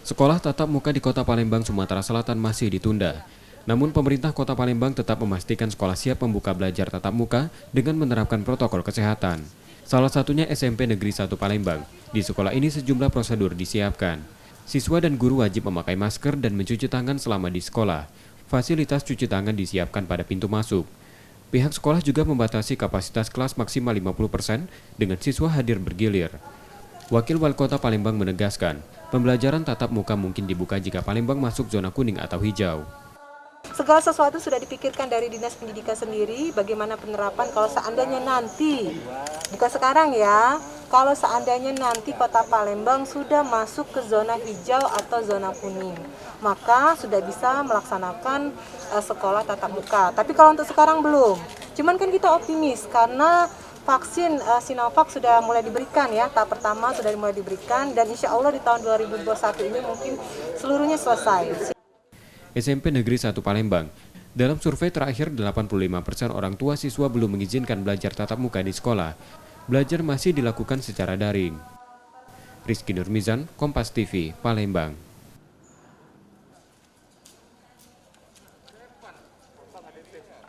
Sekolah tatap muka di Kota Palembang, Sumatera Selatan masih ditunda. Namun pemerintah Kota Palembang tetap memastikan sekolah siap membuka belajar tatap muka dengan menerapkan protokol kesehatan. Salah satunya SMP Negeri 1 Palembang. Di sekolah ini sejumlah prosedur disiapkan. Siswa dan guru wajib memakai masker dan mencuci tangan selama di sekolah. Fasilitas cuci tangan disiapkan pada pintu masuk. Pihak sekolah juga membatasi kapasitas kelas maksimal 50% dengan siswa hadir bergilir. Wakil Wali Kota Palembang menegaskan, pembelajaran tatap muka mungkin dibuka jika Palembang masuk zona kuning atau hijau. Segala sesuatu sudah dipikirkan dari Dinas Pendidikan sendiri, bagaimana penerapan kalau seandainya nanti, bukan sekarang ya, kalau seandainya nanti Kota Palembang sudah masuk ke zona hijau atau zona kuning, maka sudah bisa melaksanakan sekolah tatap muka. Tapi kalau untuk sekarang belum. Cuman kan kita optimis karena vaksin Sinovac sudah mulai diberikan ya, tahap pertama sudah mulai diberikan dan insya Allah di tahun 2021 ini mungkin seluruhnya selesai. SMP Negeri 1 Palembang. Dalam survei terakhir, 85% orang tua siswa belum mengizinkan belajar tatap muka di sekolah. Belajar masih dilakukan secara daring. Rizky Nurmizan, Kompas TV, Palembang.